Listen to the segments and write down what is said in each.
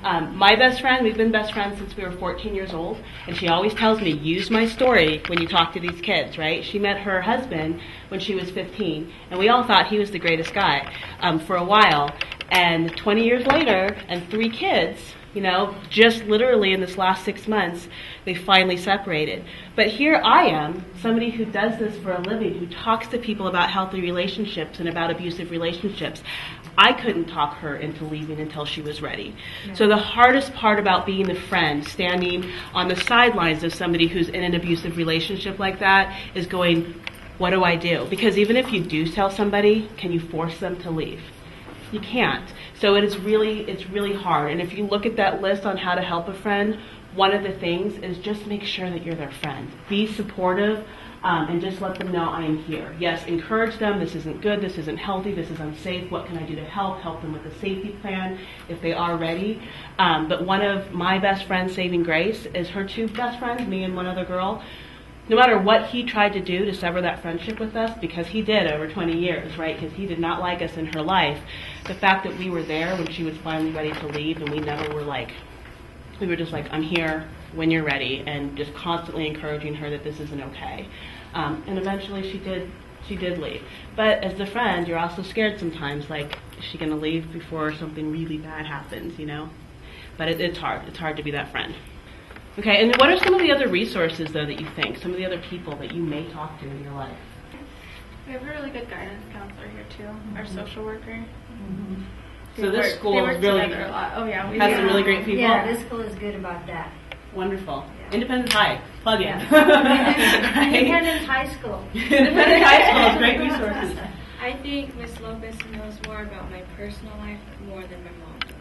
My best friend, we've been best friends since we were 14 years old, and she always tells me, use my story when you talk to these kids, right? She met her husband when she was 15, and we all thought he was the greatest guy for a while. And 20 years later, and 3 kids, you know, just literally in this last 6 months, they finally separated. But here I am, somebody who does this for a living, who talks to people about healthy relationships and about abusive relationships. I couldn't talk her into leaving until she was ready. Yeah. So the hardest part about being the friend, standing on the sidelines of somebody who's in an abusive relationship like that, is going, what do I do? Because even if you do tell somebody, can you force them to leave? You can't. So it's really hard. And if you look at that list on how to help a friend, one of the things is just make sure that you're their friend. Be supportive, and just let them know I am here. Yes, encourage them. This isn't good. This isn't healthy. This is unsafe. What can I do to help? Help them with a safety plan if they are ready. But one of my best friends, saving grace, is her 2 best friends, me and one other girl. No matter what he tried to do to sever that friendship with us, because he did over 20 years, right? Because he did not like us in her life. The fact that we were there when she was finally ready to leave, and we never were like, we were just like, I'm here when you're ready, and just constantly encouraging her that this isn't okay. And eventually she did leave. But as the friend, you're also scared sometimes, like, is she going to leave before something really bad happens, you know? But it's hard. It's hard to be that friend. Okay, and what are some of the other resources, though, that you think, some of the other people that you may talk to in your life? We have a really good guidance counselor here, too, our social worker. Mm-hmm. So this school is really, a lot. Oh, yeah, we has some really great people. Yeah, this school is good about that. Wonderful. Yeah. Independence High, plug in. Right? Independence High School. Independence High School has great resources. I think Miss Lopez knows more about my personal life more than my mom does.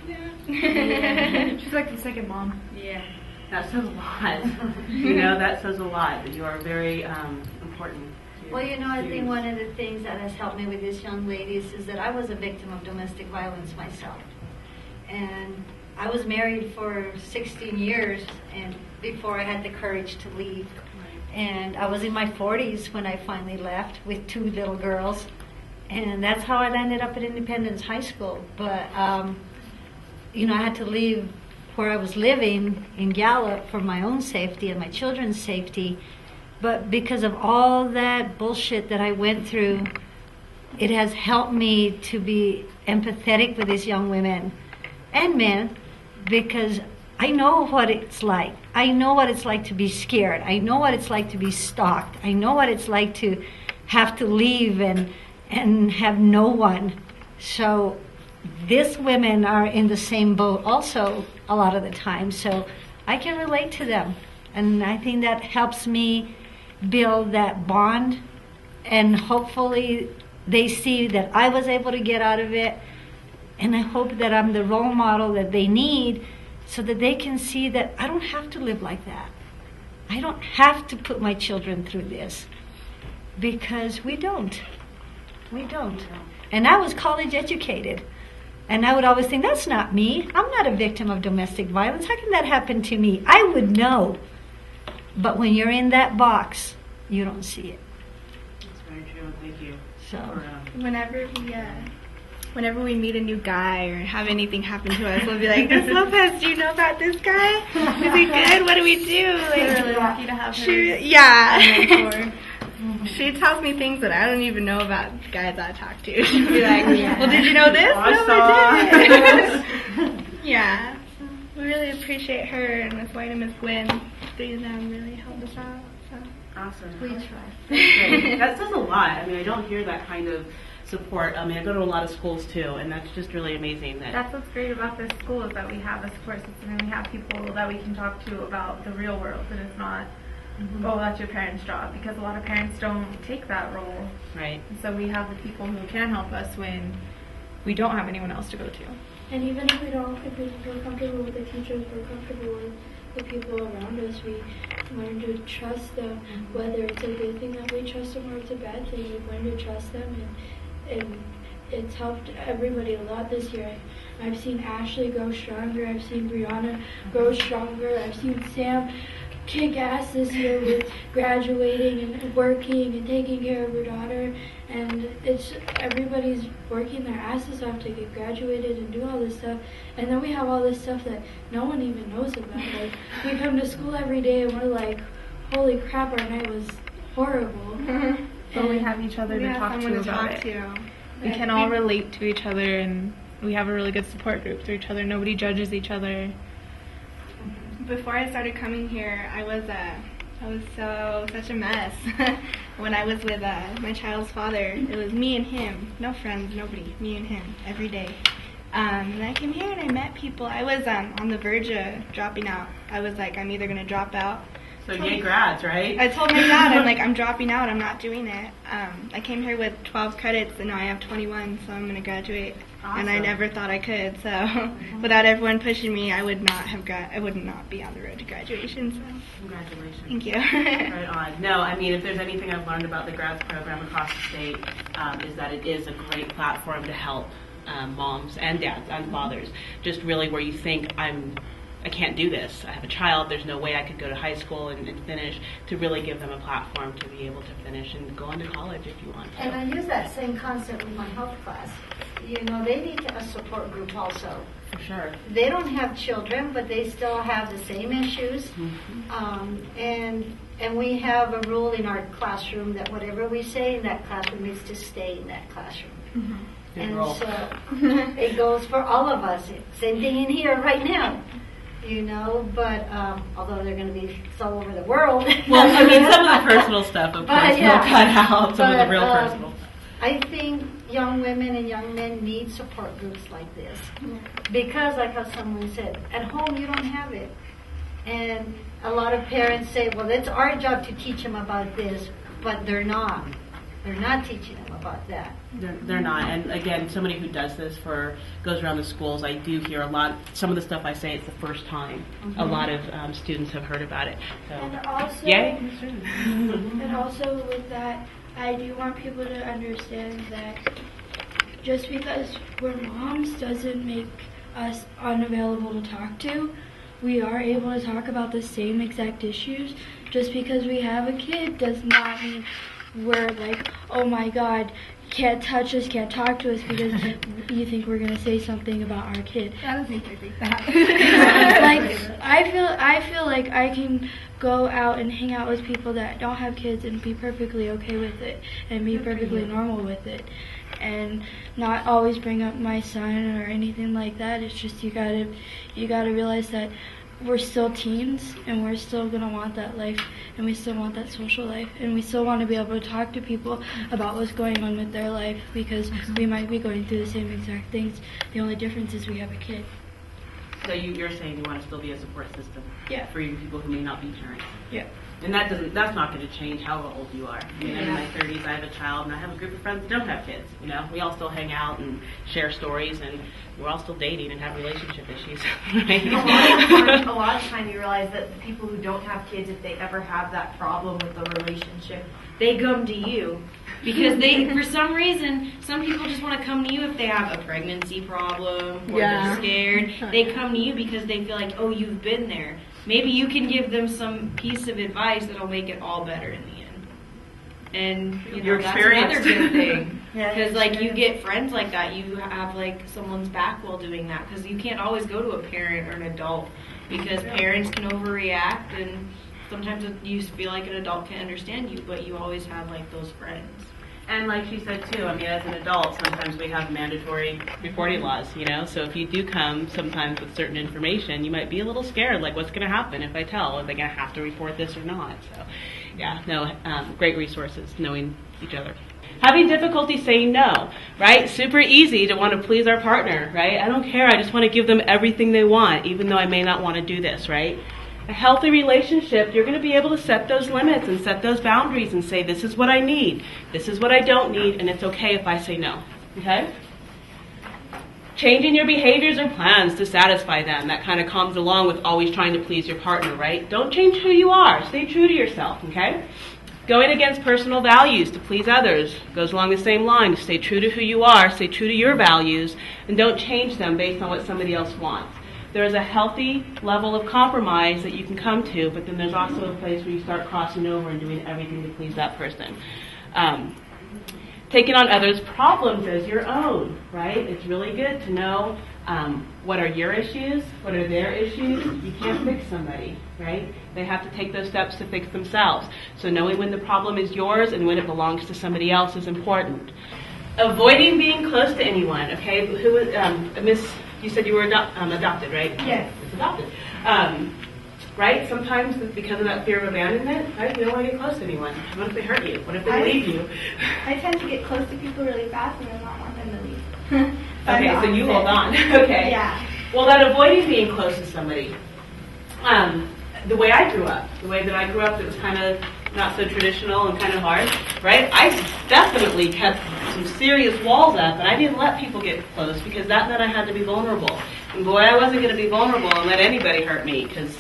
Yeah. She's like the second mom. Yeah. That says a lot. You know, that says a lot, that you are very important. Well, you know, I think one of the things that has helped me with these young ladies is that I was a victim of domestic violence myself. And I was married for 16 years and before I had the courage to leave. And I was in my 40s when I finally left with 2 little girls. And that's how I ended up at Independence High School. But, you know, I had to leave where I was living in Gallup for my own safety and my children's safety. But because of all that bullshit that I went through, it has helped me to be empathetic with these young women and men, because I know what it's like. I know what it's like to be scared. I know what it's like to be stalked. I know what it's like to have to leave and have no one. So these women are in the same boat also a lot of the time. So I can relate to them. And I think that helps me build that bond, and hopefully they see that I was able to get out of it, and I hope that I'm the role model that they need so that they can see that I don't have to live like that. I don't have to put my children through this, because we don't. We don't. And I was college educated, and I would always think, that's not me. I'm not a victim of domestic violence. How can that happen to me? I would know. But when you're in that box, you don't see it. That's very true. Thank you. So Whenever we meet a new guy or have anything happen to us, we'll be like, Miss Lopez, do you know about this guy? Is he good? What do we do? Like, we're really lucky to have her. Yeah. She tells me things that I don't even know about guys I talk to. She'll be like, well, did you know this? I Yeah. So we really appreciate her and Miss White and Miss Gwen. Three of them really helped us out. So. Awesome. We try. Great. That says a lot. I mean, I don't hear that kind of support. I mean, I go to a lot of schools too, and that's just really amazing. That's what's great about this school, is that we have a support system and we have people that we can talk to about the real world, and it's not, oh, that's your parents' job, because a lot of parents don't take that role. Right. And so we have the people who can help us when we don't have anyone else to go to. And even if we feel comfortable with the teachers, we're comfortable with the people around us. We learn to trust them, whether it's a good thing that we trust them or it's a bad thing. We learn to trust them, and it's helped everybody a lot this year. I've seen Ashley grow stronger. I've seen Brianna grow stronger. I've seen Sam kick ass this year with graduating and working and taking care of her daughter. and it's everybody's working their asses off to get graduated and do all this stuff, and then we have all this stuff that no one even knows about. Like, we come to school every day and we're like, holy crap, our night was horrible. But we have each other to talk to about it. We can all relate to each other, and we have a really good support group through each other. Nobody judges each other. Before I started coming here, I was such a mess. When I was with my child's father, it was me and him, no friends, nobody, me and him every day. And I came here and I met people. I was on the verge of dropping out. I was like, I'm either gonna drop out. So yay grads, right? I told my dad, I'm like, I'm dropping out. I'm not doing it. I came here with 12 credits, and now I have 21, so I'm gonna graduate. Awesome. And I never thought I could. So without everyone pushing me, I would not be on the road to graduation. So Congratulations. thank you. Right on. No, I mean, if there's anything I've learned about the grads program across the state, is that it is a great platform to help moms and dads and fathers. Just really where you think I can't do this. I have a child. There's no way I could go to high school and finish. To really give them a platform to be able to finish and go on to college if you want to. And I use that same concept with my health class. You know, they need a support group also. For sure. They don't have children, but they still have the same issues. And we have a rule in our classroom that whatever we say in that classroom needs to stay in that classroom. And so it goes for all of us. Same thing in here right now. You know, but although they're going to be all over the world. Well, I mean, some of the personal stuff, of course, we'll cut out some of the real personal stuff. I think young women and young men need support groups like this. Because, like how someone said, at home you don't have it. And a lot of parents say, well, it's our job to teach them about this, but they're not. They're not teaching them about that. They're not. And again, somebody who does this goes around the schools, I do hear a lot, some of the stuff I say, it's the first time a lot of students have heard about it. So, And also, yay. and also with that, I do want people to understand that just because we're moms doesn't make us unavailable to talk to. We are able to talk about the same exact issues. Just because we have a kid does not mean we're like, oh my God, can't touch us, can't talk to us because you think we're gonna say something about our kid. I don't think that. Like I feel like I can go out and hang out with people that don't have kids and be perfectly okay with it and be perfectly normal with it, and not always bring up my son or anything like that. It's just you gotta realize that we're still teens and we're still going to want that life and we still want that social life and we still want to be able to talk to people about what's going on with their life because we might be going through the same exact things. The only difference is we have a kid. So you're saying you want to still be a support system for even people who may not be parents. Yeah. And that's not going to change however old you are. I mean, I'm in my 30s, I have a child, and I have a group of friends that don't have kids. You know, we all still hang out and share stories, and we're all still dating and have relationship issues. Right? A lot of time you realize that the people who don't have kids, if they ever have that problem with the relationship, they come to you. Because for some reason, some people just want to come to you if they have a pregnancy problem or they're scared. They come to you because they feel like, oh, you've been there. Maybe you can give them some piece of advice that'll make it all better in the end. And that's another good thing. Because like you get friends like that, you have like someone's back while doing that. Because you can't always go to a parent or an adult because parents can overreact and sometimes you feel like an adult can't understand you, but you always have like those friends. And like she said too, I mean, as an adult, sometimes we have mandatory reporting laws, you know? So if you do come sometimes with certain information, you might be a little scared, like what's going to happen if I tell? Are they going to have to report this or not? So, yeah, no, great resources, knowing each other. Having difficulty saying no, right? Super easy to want to please our partner, right? I don't care, I just want to give them everything they want, even though I may not want to do this, right? A healthy relationship, you're going to be able to set those limits and set those boundaries and say, this is what I need, this is what I don't need, and it's okay if I say no, okay? Changing your behaviors or plans to satisfy them, that kind of comes along with always trying to please your partner, right? Don't change who you are, stay true to yourself, okay? Going against personal values to please others goes along the same line. Stay true to who you are, stay true to your values, and don't change them based on what somebody else wants. There is a healthy level of compromise that you can come to, but then there's also a place where you start crossing over and doing everything to please that person. taking on others' problems as your own, right? It's really good to know what are your issues, what are their issues. You can't fix somebody, right? They have to take those steps to fix themselves. So knowing when the problem is yours and when it belongs to somebody else is important. Avoiding being close to anyone, okay? Who was, Miss, you said you were adopted, right? Yes. It's adopted. Right? Sometimes because of that fear of abandonment, right? You don't want to get close to anyone. What if they hurt you? What if they leave you? I tend to get close to people really fast and then not want them to leave. Okay, so you hold on. Okay. Yeah. Well, that avoiding being close to somebody. The way I grew up, the way that I grew up, it was kind of not so traditional and kind of hard, right? I definitely kept some serious walls up, and I didn't let people get close because that meant I had to be vulnerable. And boy, I wasn't going to be vulnerable and let anybody hurt me because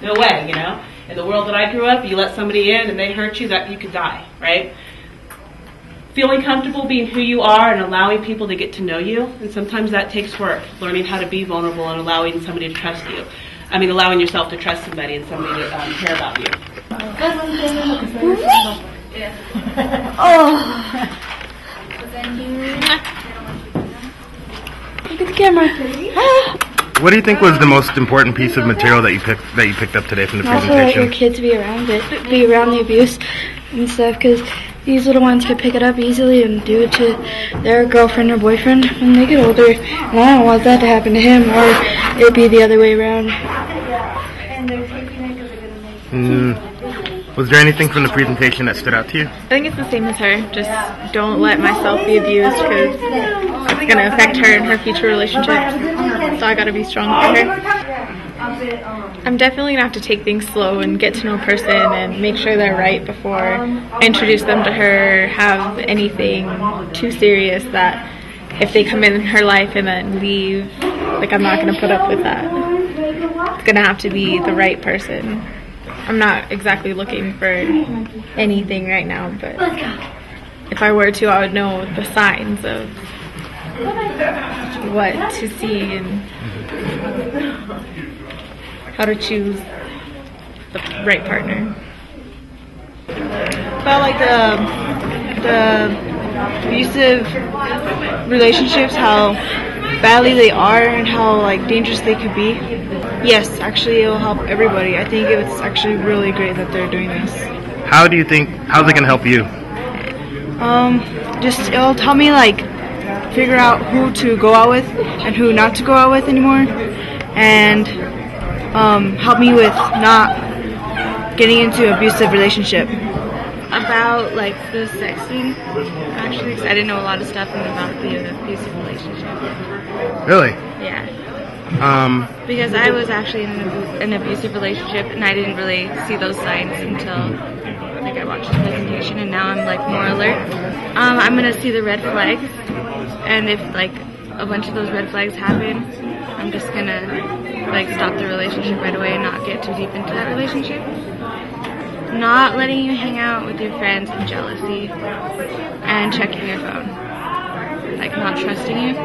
no way, you know? In the world that I grew up, you let somebody in and they hurt you, that you could die, right? Feeling comfortable being who you are and allowing people to get to know you, and sometimes that takes work, learning how to be vulnerable and allowing somebody to trust you. I mean, allowing yourself to trust somebody and somebody to care about you. Look at the camera. What do you think was the most important piece of material that you picked up today from the Also, let your presentation? kids be around it, be around the abuse and stuff, because these little ones could pick it up easily and do it to their girlfriend or boyfriend when they get older. And I don't want that to happen to him, or it be the other way around. Was there anything from the presentation that stood out to you? I think it's the same as her. Just don't let myself be abused because it's going to affect her in her future relationships. So I got to be strong for her. I'm definitely going to have to take things slow and get to know a person and make sure they're right before I introduce them to her, have anything too serious that if they come in her life and then leave, like I'm not going to put up with that. It's going to have to be the right person. I'm not exactly looking for anything right now, but if I were to, I would know the signs of what to see and how to choose the right partner. About like the abusive relationships, how badly they are and how like dangerous they could be. Yes, actually it will help everybody. I think it's actually really great that they're doing this. How's it going to help you? Just it'll help me like figure out who to go out with and who not to go out with anymore, and help me with not getting into an abusive relationship. About like the sexting, actually, because I didn't know a lot of stuff about the abusive relationship. Really? Yeah. Because I was actually in an abusive relationship and I didn't really see those signs until like I watched the presentation, and now I'm like more alert. I'm gonna see the red flags, and if like a bunch of those red flags happen, I'm just gonna like stop the relationship right away and not get too deep into that relationship. Not letting you hang out with your friends and jealousy, and checking your phone, like not trusting you.